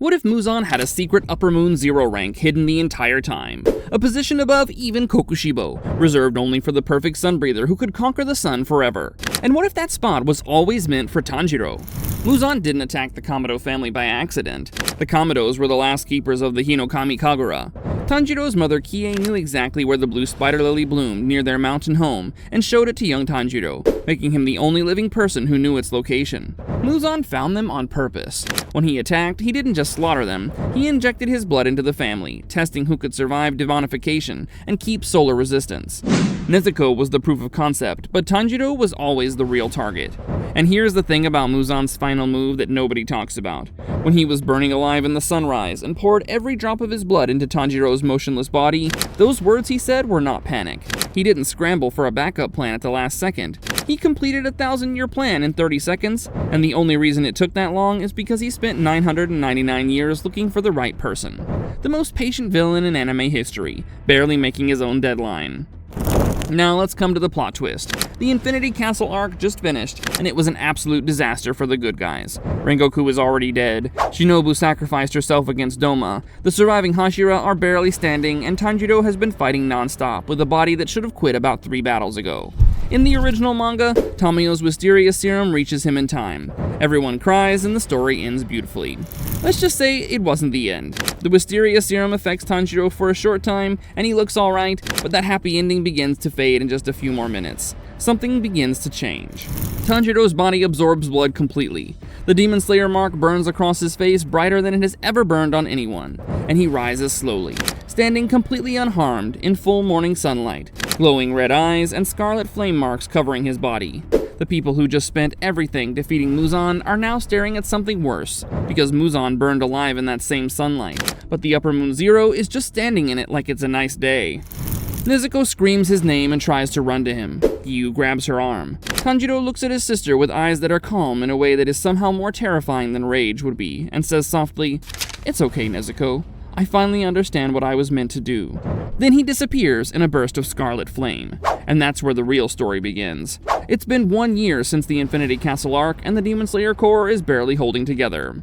What if Muzan had a secret Upper Moon Zero rank hidden the entire time? A position above even Kokushibo, reserved only for the perfect sunbreather who could conquer the sun forever. And what if that spot was always meant for Tanjiro? Muzan didn't attack the Kamado family by accident. The Kamados were the last keepers of the Hinokami Kagura. Tanjiro's mother Kie knew exactly where the blue spider lily bloomed near their mountain home and showed it to young Tanjiro, making him the only living person who knew its location. Muzan found them on purpose. When he attacked, he didn't just slaughter them, he injected his blood into the family, testing who could survive demonification and keep solar resistance. Nezuko was the proof of concept, but Tanjiro was always the real target. And here's the thing about Muzan's final move that nobody talks about. When he was burning alive in the sunrise and poured every drop of his blood into Tanjiro's motionless body, those words he said were not panic. He didn't scramble for a backup plan at the last second. He completed a 1,000-year plan in 30 seconds, and the only reason it took that long is because he spent 999 years looking for the right person. The most patient villain in anime history, barely making his own deadline. Now let's come to the plot twist. The Infinity Castle arc just finished, and it was an absolute disaster for the good guys. Rengoku is already dead, Shinobu sacrificed herself against Doma, the surviving Hashira are barely standing, and Tanjiro has been fighting non-stop with a body that should have quit about 3 battles ago. In the original manga, Tamayo's Wisteria serum reaches him in time. Everyone cries and the story ends beautifully. Let's just say it wasn't the end. The Wisteria serum affects Tanjiro for a short time, and he looks alright, but that happy ending begins to fade in just a few more minutes. Something begins to change. Tanjiro's body absorbs blood completely. The Demon Slayer mark burns across his face brighter than it has ever burned on anyone, and he rises slowly, standing completely unharmed in full morning sunlight, glowing red eyes and scarlet flame marks covering his body. The people who just spent everything defeating Muzan are now staring at something worse, because Muzan burned alive in that same sunlight, but the Upper Moon Zero is just standing in it like it's a nice day. Nezuko screams his name and tries to run to him. Giyu grabs her arm. Tanjiro looks at his sister with eyes that are calm in a way that is somehow more terrifying than rage would be, and says softly, "It's okay, Nezuko. I finally understand what I was meant to do." Then he disappears in a burst of scarlet flame. And that's where the real story begins. It's been 1 year since the Infinity Castle arc, and the Demon Slayer Corps is barely holding together.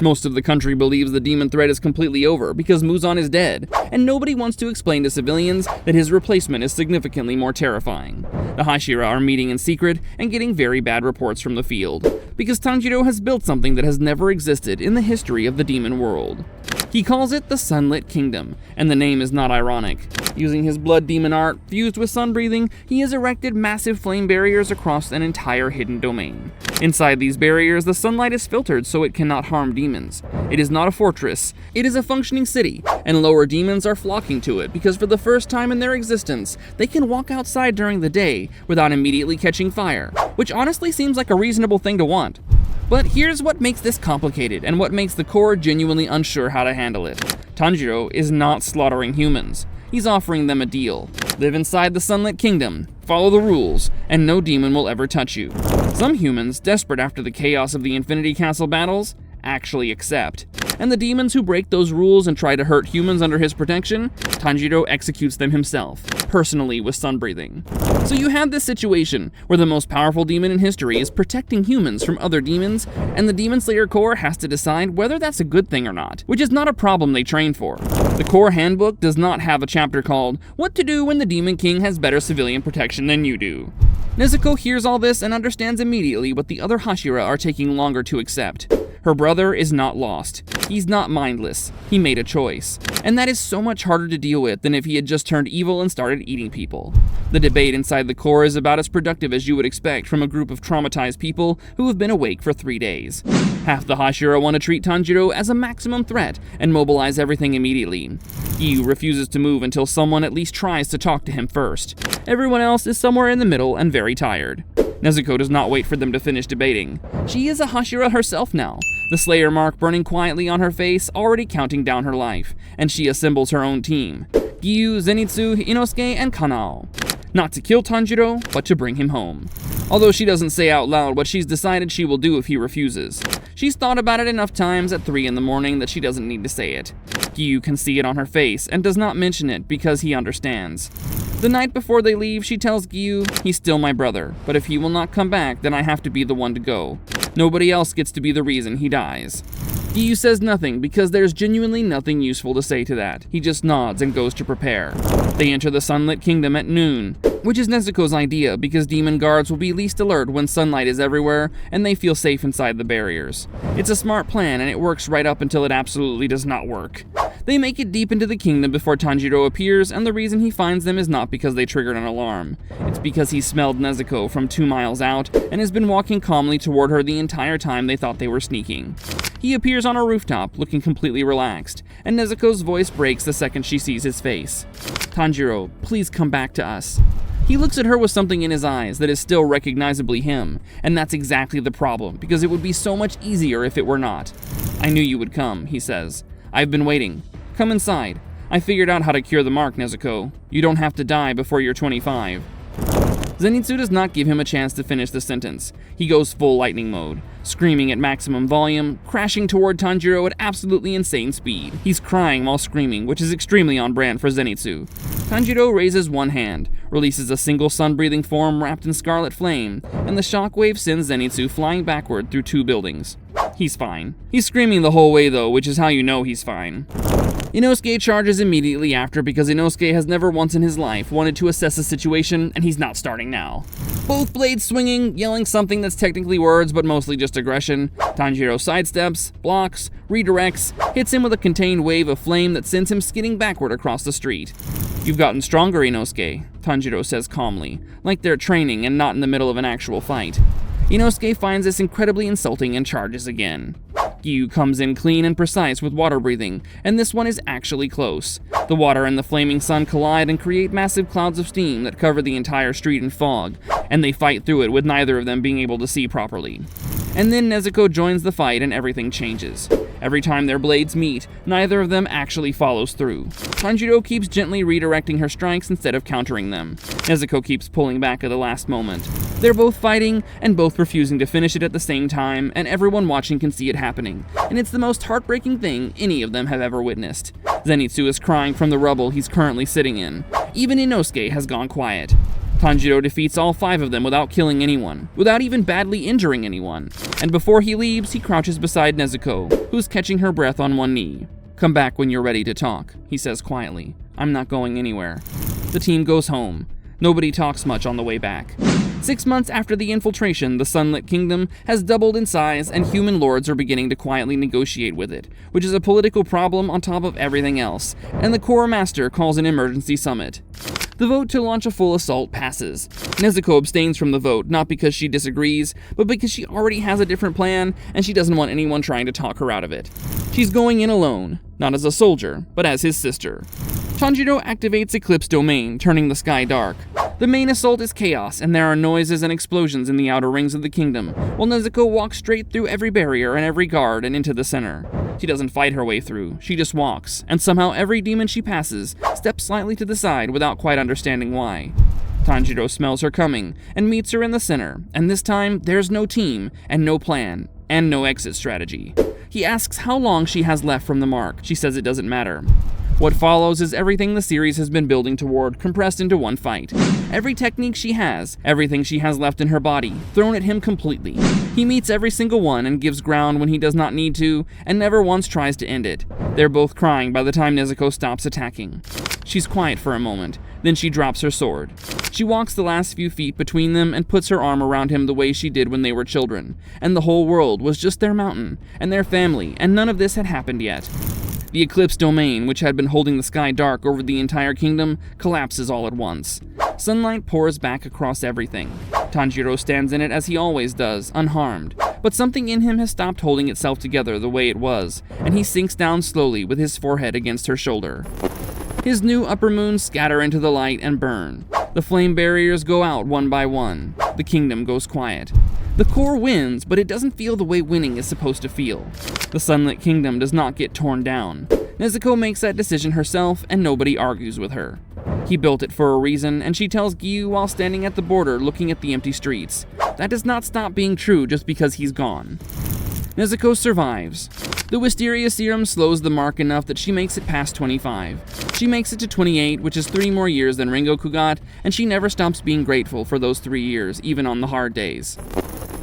Most of the country believes the demon threat is completely over because Muzan is dead, and nobody wants to explain to civilians that his replacement is significantly more terrifying. The Hashira are meeting in secret and getting very bad reports from the field, because Tanjiro has built something that has never existed in the history of the demon world. He calls it the Sunlit Kingdom, and the name is not ironic. Using his blood demon art, fused with sun breathing, he has erected massive flame barriers across an entire hidden domain. Inside these barriers, the sunlight is filtered so it cannot harm demons. It is not a fortress, it is a functioning city, and lower demons are flocking to it because for the first time in their existence, they can walk outside during the day without immediately catching fire, which honestly seems like a reasonable thing to want. But here's what makes this complicated, and what makes the Corps genuinely unsure how to handle it. Tanjiro is not slaughtering humans. He's offering them a deal. Live inside the Sunlit Kingdom, follow the rules, and no demon will ever touch you. Some humans, desperate after the chaos of the Infinity Castle battles, actually accept. And the demons who break those rules and try to hurt humans under his protection, Tanjiro executes them himself, personally with sun breathing. So you have this situation where the most powerful demon in history is protecting humans from other demons, and the Demon Slayer Corps has to decide whether that's a good thing or not, which is not a problem they train for. The Corps handbook does not have a chapter called "What to do when the Demon King has better civilian protection than you do." Nezuko hears all this and understands immediately what the other Hashira are taking longer to accept. Her brother is not lost. He's not mindless. He made a choice. And that is so much harder to deal with than if he had just turned evil and started eating people. The debate inside the Corps is about as productive as you would expect from a group of traumatized people who have been awake for 3 days. Half the Hashira want to treat Tanjiro as a maximum threat and mobilize everything immediately. Giyu refuses to move until someone at least tries to talk to him first. Everyone else is somewhere in the middle and very tired. Nezuko does not wait for them to finish debating. She is a Hashira herself now, the Slayer mark burning quietly on her face, already counting down her life, and she assembles her own team. Giyu, Zenitsu, Inosuke, and Kanao. Not to kill Tanjiro, but to bring him home. Although she doesn't say out loud what she's decided she will do if he refuses. She's thought about it enough times at 3 in the morning that she doesn't need to say it. Giyu can see it on her face and does not mention it because he understands. The night before they leave, she tells Giyu, "He's still my brother, but if he will not come back, then I have to be the one to go. Nobody else gets to be the reason he dies." Giyu says nothing because there's genuinely nothing useful to say to that. He just nods and goes to prepare. They enter the Sunlit Kingdom at noon, which is Nezuko's idea because demon guards will be least alert when sunlight is everywhere and they feel safe inside the barriers. It's a smart plan and it works right up until it absolutely does not work. They make it deep into the kingdom before Tanjiro appears, and the reason he finds them is not because they triggered an alarm. It's because he smelled Nezuko from 2 miles out and has been walking calmly toward her the entire time they thought they were sneaking. He appears on a rooftop, looking completely relaxed, and Nezuko's voice breaks the second she sees his face. "Tanjiro, please come back to us." He looks at her with something in his eyes that is still recognizably him, and that's exactly the problem, because it would be so much easier if it were not. "I knew you would come," he says. "I've been waiting. Come inside. I figured out how to cure the mark, Nezuko. You don't have to die before you're 25. Zenitsu does not give him a chance to finish the sentence. He goes full lightning mode, screaming at maximum volume, crashing toward Tanjiro at absolutely insane speed. He's crying while screaming, which is extremely on brand for Zenitsu. Tanjiro raises one hand, releases a single sun-breathing form wrapped in scarlet flame, and the shockwave sends Zenitsu flying backward through 2 buildings. He's fine. He's screaming the whole way though, which is how you know he's fine. Inosuke charges immediately after because Inosuke has never once in his life wanted to assess a situation, and he's not starting now. Both blades swinging, yelling something that's technically words but mostly just aggression. Tanjiro sidesteps, blocks, redirects, hits him with a contained wave of flame that sends him skidding backward across the street. "You've gotten stronger, Inosuke," Tanjiro says calmly, like they're training and not in the middle of an actual fight. Inosuke finds this incredibly insulting and charges again. Giyu comes in clean and precise with water breathing, and this one is actually close. The water and the flaming sun collide and create massive clouds of steam that cover the entire street in fog, and they fight through it with neither of them being able to see properly. And then Nezuko joins the fight and everything changes. Every time their blades meet, neither of them actually follows through. Tanjiro keeps gently redirecting her strikes instead of countering them. Nezuko keeps pulling back at the last moment. They're both fighting, and both refusing to finish it at the same time, and everyone watching can see it happening. And it's the most heartbreaking thing any of them have ever witnessed. Zenitsu is crying from the rubble he's currently sitting in. Even Inosuke has gone quiet. Tanjiro defeats all 5 of them without killing anyone, without even badly injuring anyone. And before he leaves, he crouches beside Nezuko, who's catching her breath on one knee. "Come back when you're ready to talk," he says quietly. "I'm not going anywhere." The team goes home. Nobody talks much on the way back. 6 months after the infiltration, the Sunlit Kingdom has doubled in size, and human lords are beginning to quietly negotiate with it, which is a political problem on top of everything else, and the Core Master calls an emergency summit. The vote to launch a full assault passes. Nezuko abstains from the vote, not because she disagrees, but because she already has a different plan, and she doesn't want anyone trying to talk her out of it. She's going in alone, not as a soldier, but as his sister. Tanjiro activates Eclipse Domain, turning the sky dark. The main assault is chaos, and there are noises and explosions in the outer rings of the kingdom, while Nezuko walks straight through every barrier and every guard and into the center. She doesn't fight her way through, she just walks, and somehow every demon she passes steps slightly to the side without quite understanding why. Tanjiro smells her coming, and meets her in the center, and this time, there's no team, and no plan, and no exit strategy. He asks how long she has left from the mark. She says it doesn't matter. What follows is everything the series has been building toward, compressed into one fight. Every technique she has, everything she has left in her body, thrown at him completely. He meets every single one and gives ground when he does not need to, and never once tries to end it. They're both crying by the time Nezuko stops attacking. She's quiet for a moment, then she drops her sword. She walks the last few feet between them and puts her arm around him the way she did when they were children, and the whole world was just their mountain, and their family, and none of this had happened yet. The Eclipse Domain, which had been holding the sky dark over the entire kingdom, collapses all at once. Sunlight pours back across everything. Tanjiro stands in it as he always does, unharmed. But something in him has stopped holding itself together the way it was, and he sinks down slowly with his forehead against her shoulder. His new upper moons scatter into the light and burn. The flame barriers go out one by one. The kingdom goes quiet. The core wins, but it doesn't feel the way winning is supposed to feel. The Sunlit Kingdom does not get torn down. Nezuko makes that decision herself, and nobody argues with her. He built it for a reason, and she tells Giyu while standing at the border looking at the empty streets. That does not stop being true just because he's gone. Nezuko survives. The Wisteria Serum slows the mark enough that she makes it past 25. She makes it to 28, which is 3 more years than Rengoku got, and she never stops being grateful for those 3 years, even on the hard days.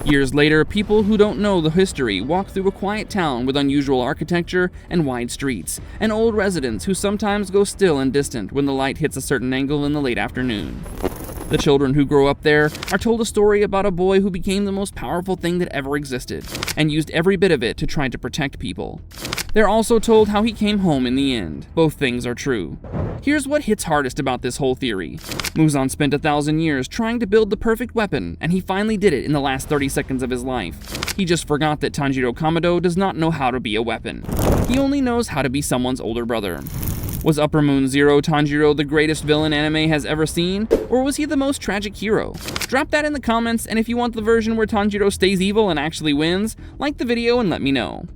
Years later, people who don't know the history walk through a quiet town with unusual architecture and wide streets, and old residents who sometimes go still and distant when the light hits a certain angle in the late afternoon. The children who grow up there are told a story about a boy who became the most powerful thing that ever existed, and used every bit of it to try to protect people. They're also told how he came home in the end. Both things are true. Here's what hits hardest about this whole theory. Muzan spent 1,000 years trying to build the perfect weapon, and he finally did it in the last 30 seconds of his life. He just forgot that Tanjiro Kamado does not know how to be a weapon. He only knows how to be someone's older brother. Was Upper Moon Zero Tanjiro the greatest villain anime has ever seen, or was he the most tragic hero? Drop that in the comments, and if you want the version where Tanjiro stays evil and actually wins, like the video and let me know.